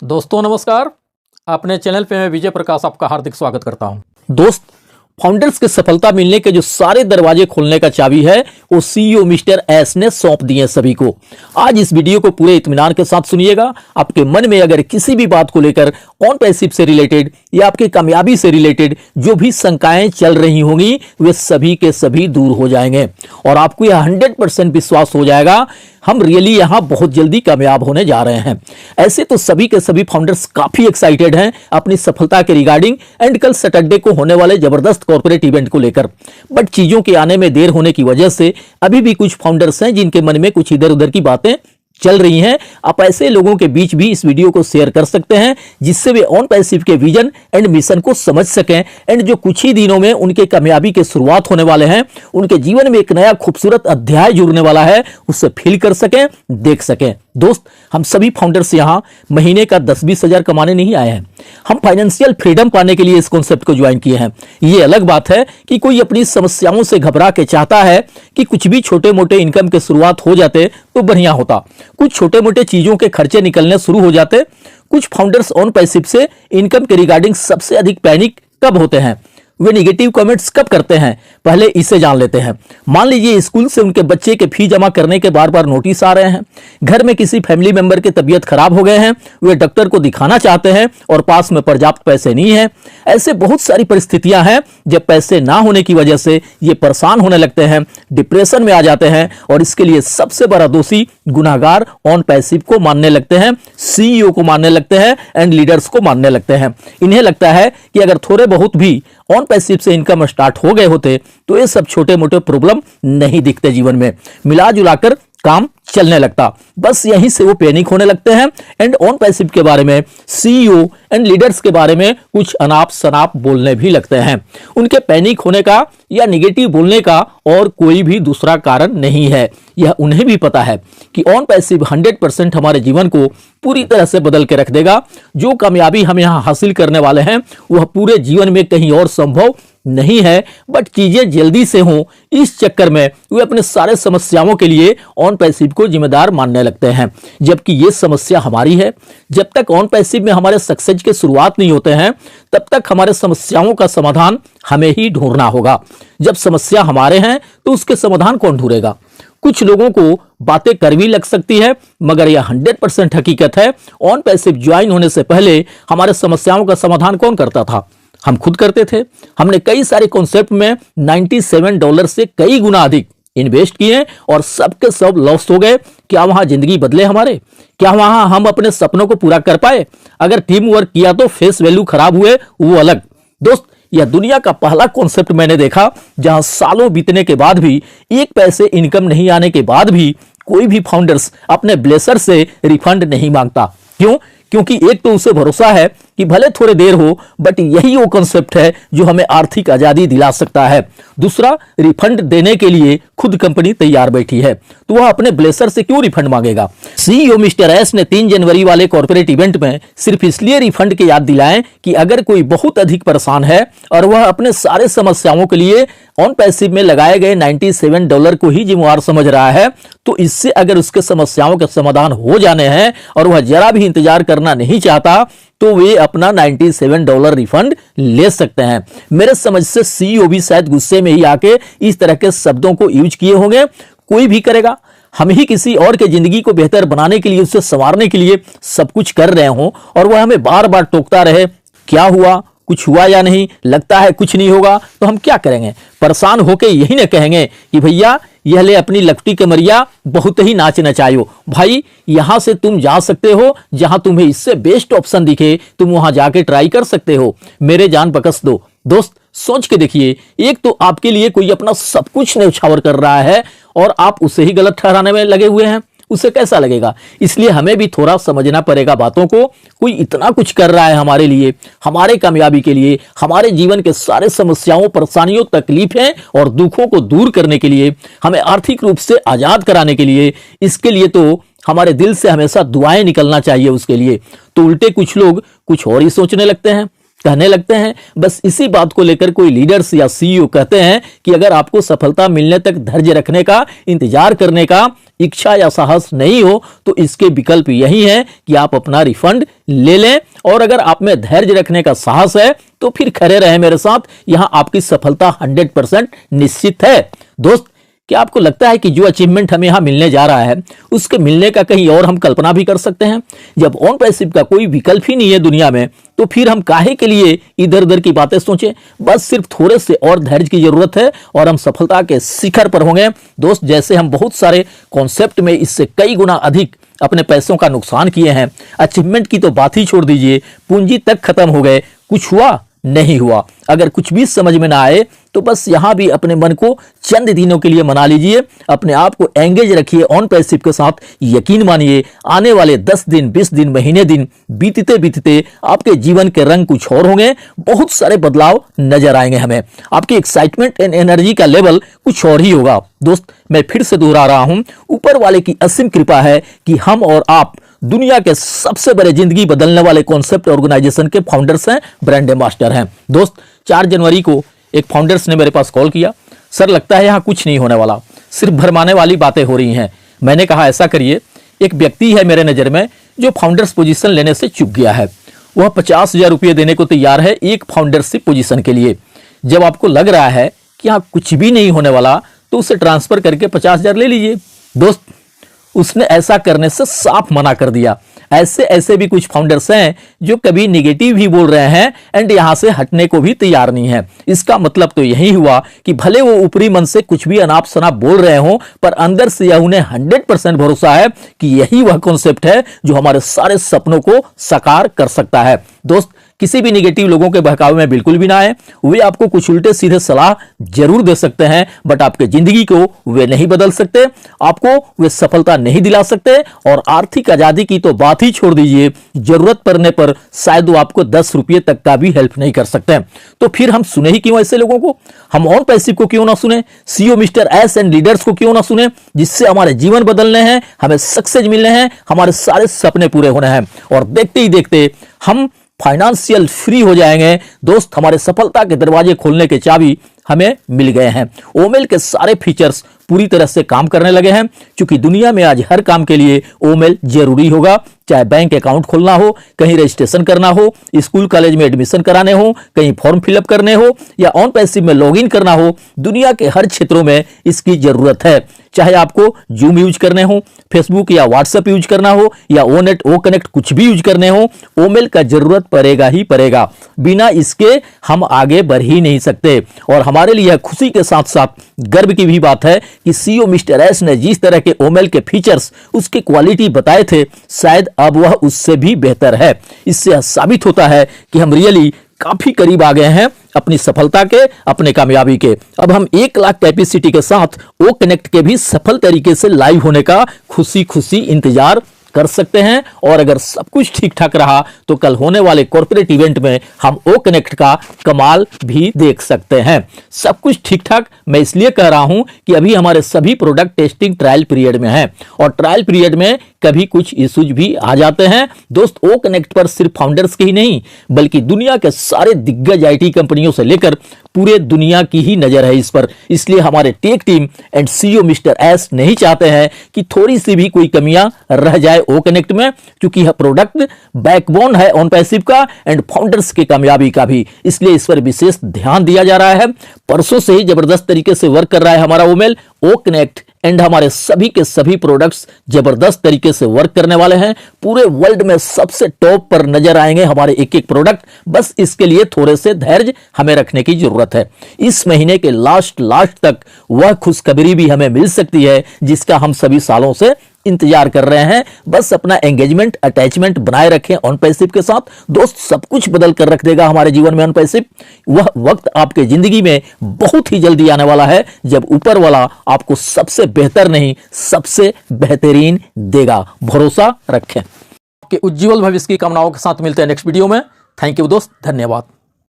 दोस्तों नमस्कार। अपने चैनल पे मैं विजय प्रकाश आपका हार्दिक स्वागत करता हूं। दोस्त, फाउंडर्स के सफलता मिलने के जो सारे दरवाजे खोलने का चाबी है वो सीईओ मिस्टर एस ने सौंप दिए सभी को। आज इस वीडियो को पूरे इत्मीनान के साथ सुनिएगा। आपके मन में अगर किसी भी बात को लेकर ऑन पैसिव से रिलेटेड या आपकी कामयाबी से रिलेटेड जो भी शंकाएं चल रही होंगी वे सभी के सभी दूर हो जाएंगे और आपको यह 100% विश्वास हो जाएगा हम रियली यहां बहुत जल्दी कामयाब होने जा रहे हैं। ऐसे तो सभी के सभी फाउंडर्स काफी एक्साइटेड हैं अपनी सफलता के रिगार्डिंग एंड कल सैटरडे को होने वाले जबरदस्त कॉर्पोरेट इवेंट को लेकर, बट चीजों के आने में देर होने की वजह से अभी भी कुछ फाउंडर्स हैं जिनके मन में कुछ इधर उधर की बातें चल रही हैं। आप ऐसे लोगों के बीच भी इस वीडियो को शेयर कर सकते हैं जिससे वे ऑन पैसिव के विजन एंड मिशन को समझ सकें एंड जो कुछ ही दिनों में उनके कामयाबी के शुरुआत होने वाले हैं, उनके जीवन में एक नया खूबसूरत अध्याय जुड़ने वाला है, उससे फील कर सकें, देख सकें। दोस्त, हम सभी फाउंडर्स यहां महीने का 10-20 हजार कमाने नहीं आए हैं। हम फाइनेंशियल फ्रीडम पाने के लिए इस कॉन्सेप्ट को ज्वाइन किए हैं। ये अलग बात है कि कोई अपनी समस्याओं से घबरा के चाहता है कि कुछ भी छोटे मोटे इनकम के शुरुआत हो जाते तो बढ़िया होता, कुछ छोटे मोटे चीजों के खर्चे निकलने शुरू हो जाते। कुछ फाउंडर्स ऑन पैसिव से इनकम के रिगार्डिंग सबसे अधिक पैनिक कब होते हैं, वे निगेटिव कमेंट्स कब करते हैं, पहले इसे जान लेते हैं। मान लीजिए स्कूल से उनके बच्चे के फी जमा करने के बार बार नोटिस आ रहे हैं, घर में किसी फैमिली मेंबर की तबीयत खराब हो गए हैं, वे डॉक्टर को दिखाना चाहते हैं और पास में पर्याप्त पैसे नहीं है। ऐसे बहुत सारी परिस्थितियां हैं जब पैसे ना होने की वजह से ये परेशान होने लगते हैं, डिप्रेशन में आ जाते हैं और इसके लिए सबसे बड़ा दोषी गुनाहगार ऑन पैसिव को मानने लगते हैं, सीईओ को मानने लगते हैं एंड लीडर्स को मानने लगते हैं। इन्हें लगता है कि अगर थोड़े बहुत भी ऑन पैसिव से इनकम स्टार्ट हो गए होते तो ये सब छोटे मोटे प्रॉब्लम नहीं दिखते, जीवन में मिला जुलाकर काम चलने लगता। बस यहीं से वो पैनिक होने लगते हैं एंड ऑन पैसिव के बारे में, सीईओ एंड लीडर्स के बारे में कुछ अनाप शनाप बोलने भी लगते हैं। उनके पैनिक होने का या निगेटिव बोलने का और कोई भी दूसरा कारण नहीं है। यह उन्हें भी पता है कि ऑन पैसिव 100% हमारे जीवन को पूरी तरह से बदल के रख देगा। जो कामयाबी हम यहां हासिल करने वाले हैं वह पूरे जीवन में कहीं और संभव नहीं है, बट चीजें जल्दी से हों इस चक्कर में वे अपने सारे समस्याओं के लिए ऑन पैसिव को जिम्मेदार मानने लगते हैं, जबकि ये समस्या हमारी है। जब तक ऑन पैसिव में हमारे सक्सेस के शुरुआत नहीं होते हैं तब तक हमारे समस्याओं का समाधान हमें ही ढूंढना होगा। जब समस्या हमारे हैं तो उसके समाधान कौन ढूंढेगा? कुछ लोगों को बातें कड़वी लग सकती है मगर यह 100% हकीकत है। ऑन पैसिव ज्वाइन होने से पहले हमारे समस्याओं का समाधान कौन करता था? हम खुद करते थे। हमने कई सारे कॉन्सेप्ट में $97 से कई गुना अधिक इन्वेस्ट किए और सबके सब लॉस हो गए। क्या वहां जिंदगी बदले हमारे? क्या वहां हम अपने सपनों को पूरा कर पाए? अगर टीम वर्क किया तो फेस वैल्यू खराब हुए वो अलग। दोस्त, यह दुनिया का पहला कॉन्सेप्ट मैंने देखा जहां सालों बीतने के बाद भी, एक पैसे इनकम नहीं आने के बाद भी कोई भी फाउंडर्स अपने ब्लेसर से रिफंड नहीं मांगता। क्यों? क्योंकि एक तो उसे भरोसा है कि भले थोड़े देर हो बट यही वो कॉन्सेप्ट है जो हमें आर्थिक आजादी दिला सकता है। दूसरा, रिफंड देने के लिए खुद कंपनी तैयार बैठी है तो वह अपने ब्लेसर से क्यों रिफंड मांगेगा? सीईओ मिस्टर एस ने 3 जनवरी वाले कॉर्पोरेट इवेंट में सिर्फ इसलिए रिफंड की याद दिलाएं कि अगर कोई बहुत अधिक परेशान है और वह अपने सारे समस्याओं के लिए ऑन पैसिव में लगाए गए $97 को ही जिम्मेवार समझ रहा है तो इससे अगर उसके समस्याओं के समाधान हो जाने हैं और वह जरा भी इंतजार करना नहीं चाहता तो वे अपना $97 रिफंड ले सकते हैं। मेरे समझ से सीईओ भी शायद गुस्से में ही आके इस तरह के शब्दों को यूज किए होंगे। कोई भी करेगा, हम ही किसी और के जिंदगी को बेहतर बनाने के लिए, उससे संवारने के लिए सब कुछ कर रहे हों और वह हमें बार बार टोकता रहे, क्या हुआ, कुछ हुआ या नहीं, लगता है कुछ नहीं होगा, तो हम क्या करेंगे? परेशान होके यही ना कहेंगे कि भैया यह ले अपनी लपटी कमरिया, बहुत ही नाच नचायो। भाई यहां से तुम जा सकते हो, जहां तुम्हें इससे बेस्ट ऑप्शन दिखे तुम वहां जाके ट्राई कर सकते हो, मेरे जान बकस दो। दोस्त, सोच के देखिए, एक तो आपके लिए कोई अपना सब कुछ न्यौछावर कर रहा है और आप उसे ही गलत ठहराने में लगे हुए हैं, उसे कैसा लगेगा? इसलिए हमें भी थोड़ा समझना पड़ेगा बातों को। कोई इतना कुछ कर रहा है हमारे लिए, हमारे कामयाबी के लिए, हमारे जीवन के सारे समस्याओं, परेशानियों, तकलीफें और दुखों को दूर करने के लिए, हमें आर्थिक रूप से आजाद कराने के लिए। इसके लिए तो हमारे दिल से हमेशा दुआएं निकलना चाहिए उसके लिए। तो उल्टे कुछ लोग कुछ और ही सोचने लगते हैं, कहने लगते हैं। बस इसी बात को लेकर कोई लीडर्स या सीईओ कहते हैं कि अगर आपको सफलता मिलने तक धैर्य रखने का, इंतजार करने का इच्छा या साहस नहीं हो तो इसके विकल्प यही है कि आप अपना रिफंड ले लें। और अगर आप में धैर्य रखने का साहस है तो फिर खड़े रहे मेरे साथ, यहां आपकी सफलता 100% निश्चित है। दोस्त, क्या आपको लगता है कि जो अचीवमेंट हमें यहां मिलने जा रहा है उसके मिलने का कहीं और हम कल्पना भी कर सकते हैं? जब ऑन पैसिव का कोई विकल्प ही नहीं है दुनिया में, तो फिर हम काहे के लिए इधर उधर की बातें सोचें? बस सिर्फ थोड़े से और धैर्य की जरूरत है और हम सफलता के शिखर पर होंगे। दोस्त, जैसे हम बहुत सारे कॉन्सेप्ट में इससे कई गुना अधिक अपने पैसों का नुकसान किए हैं, अचीवमेंट की तो बात ही छोड़ दीजिए, पूंजी तक खत्म हो गए, कुछ हुआ नहीं हुआ। अगर कुछ भी समझ में ना आए तो बस यहां भी अपने मन को चंद दिनों के लिए मना लीजिए, अपने आप को एंगेज रखिए ऑन पैसिव के साथ। यकीन मानिए, आने वाले 10 दिन, 20 दिन, महीने दिन बीतते बीतते आपके जीवन के रंग कुछ और होंगे, बहुत सारे बदलाव नजर आएंगे हमें, आपकी एक्साइटमेंट एंड एनर्जी का लेवल कुछ और ही होगा। दोस्त, मैं फिर से दोहरा रहा हूं, ऊपर वाले की असीम कृपा है कि हम और आप दुनिया के सबसे बड़े जिंदगी बदलने वाले कॉन्सेप्ट ऑर्गेनाइजेशन के फाउंडर्स हैं, ब्रांड एम्बेसडर हैं। दोस्त, 4 जनवरी को एक फाउंडर्स ने मेरे पास कॉल किया, सर लगता है यहाँ कुछ नहीं होने वाला, सिर्फ भरमाने वाली बातें हो रही हैं। मैंने कहा ऐसा करिए, एक व्यक्ति है मेरे नज़र में जो फाउंडर्स पोजीशन लेने से चूक गया है, वह 50,000 रुपये देने को तैयार है एक फाउंडरशिप पोजीशन के लिए। जब आपको लग रहा है कि यहाँ कुछ भी नहीं होने वाला तो उसे ट्रांसफर करके 50,000 ले लीजिए। दोस्त, उसने ऐसा करने से साफ मना कर दिया। ऐसे भी कुछ फाउंडर्स हैं जो कभी निगेटिव ही बोल रहे हैं एंड यहां से हटने को भी तैयार नहीं है। इसका मतलब तो यही हुआ कि भले वो ऊपरी मन से कुछ भी अनाप शनाप बोल रहे हो, पर अंदर से यह उन्हें 100% भरोसा है कि यही वह कॉन्सेप्ट है जो हमारे सारे सपनों को साकार कर सकता है। दोस्त, किसी भी निगेटिव लोगों के बहकावे में बिल्कुल भी ना आए। वे आपको कुछ उल्टे सीधे सलाह जरूर दे सकते हैं, बट आपके जिंदगी को वे नहीं बदल सकते, आपको वे सफलता नहीं दिला सकते, और आर्थिक आजादी की तो बात ही छोड़ दीजिए, जरूरत पड़ने पर शायद वो आपको 10 रुपये तक का भी हेल्प नहीं कर सकते। तो फिर हम सुने ही क्यों ऐसे लोगों को? हम ऑन पैसिव को क्यों ना सुने? CEO mister S and leaders को क्यों ना सुने, जिससे हमारे जीवन बदलने हैं, हमें सक्सेस मिलने हैं, हमारे सारे सपने पूरे होने हैं, और देखते ही देखते हम फाइनेंशियल फ्री हो जाएंगे। दोस्त, हमारे सफलता के दरवाजे खोलने के चाबी हमें मिल गए हैं। ओमेल के सारे फीचर्स पूरी तरह से काम करने लगे हैं, क्योंकि दुनिया में आज हर काम के लिए ओमेल जरूरी होगा, चाहे बैंक अकाउंट खोलना हो, कहीं रजिस्ट्रेशन करना हो, स्कूल कॉलेज में एडमिशन कराने हो, कहीं फॉर्म फिलअप करने हो, या ऑन पैसिव में लॉगिन करना हो। दुनिया के हर क्षेत्रों में इसकी जरूरत है। चाहे आपको जूम यूज करने हो, फेसबुक या व्हाट्सएप यूज करना हो, या ओ नेट ओ कनेक्ट कुछ भी यूज करने हो, ओमेल का जरूरत पड़ेगा ही पड़ेगा। बिना इसके हम आगे बढ़ ही नहीं सकते। और हमारे लिए खुशी के साथ साथ गर्व की भी बात है कि सीईओ मिस्टर एस ने जिस तरह के ओमेल के फीचर्स, उसकी क्वालिटी बताए थे, शायद अब वह उससे भी बेहतर है। इससे साबित होता है कि हम रियली काफी करीब आ गए हैं अपनी सफलता के, अपने कामयाबी के। अब हम 1 लाख कैपेसिटी के साथ ओ कनेक्ट के भी सफल तरीके से लाइव होने का खुशी खुशी इंतजार कर सकते हैं। और अगर सब कुछ ठीक ठाक रहा तो कल होने वाले कॉर्पोरेट इवेंट में हम ओ कनेक्ट का कमाल भी देख सकते हैं। सब कुछ ठीक ठाक मैं इसलिए कह रहा हूं कि अभी हमारे सभी प्रोडक्ट टेस्टिंग ट्रायल पीरियड में है, और ट्रायल पीरियड में कभी कुछ इश्यूज भी आ जाते हैं। दोस्त, ओ कनेक्ट पर सिर्फ फाउंडर्स के ही नहीं, बल्कि दुनिया के सारे दिग्गज आईटी कंपनियों से लेकर पूरे दुनिया की ही नजर है इस पर। इसलिए हमारे tech team and CEO mister S नहीं चाहते हैं कि थोड़ी सी भी कोई कमियां रह जाए ओ कनेक्ट में, क्योंकि यह प्रोडक्ट बैकबोन है ऑन पैसिव का एंड फाउंडर्स की कामयाबी का भी। इसलिए इस पर विशेष ध्यान दिया जा रहा है। परसों से ही जबरदस्त तरीके से वर्क कर रहा है हमारा ओमेल, ओ कनेक्ट एंड हमारे सभी के सभी प्रोडक्ट्स जबरदस्त तरीके से वर्क करने वाले हैं। पूरे वर्ल्ड में सबसे टॉप पर नजर आएंगे हमारे एक एक प्रोडक्ट। बस इसके लिए थोड़े से धैर्य हमें रखने की जरूरत है। इस महीने के लास्ट तक वह खुशखबरी भी हमें मिल सकती है जिसका हम सभी सालों से इंतजार कर रहे हैं। बस अपना एंगेजमेंट, अटैचमेंट बनाए रखें ऑन पैसिव के साथ। दोस्त, सब कुछ बदल कर रख देगा हमारे जीवन में ऑन पैसिव। वह वक्त आपके जिंदगी में बहुत ही जल्दी आने वाला है जब ऊपर वाला आपको सबसे बेहतर नहीं, सबसे बेहतरीन देगा। भरोसा रखें। आपके उज्जवल भविष्य की कामनाओं के साथ मिलते हैं नेक्स्ट वीडियो में। थैंक यू दोस्त, धन्यवाद।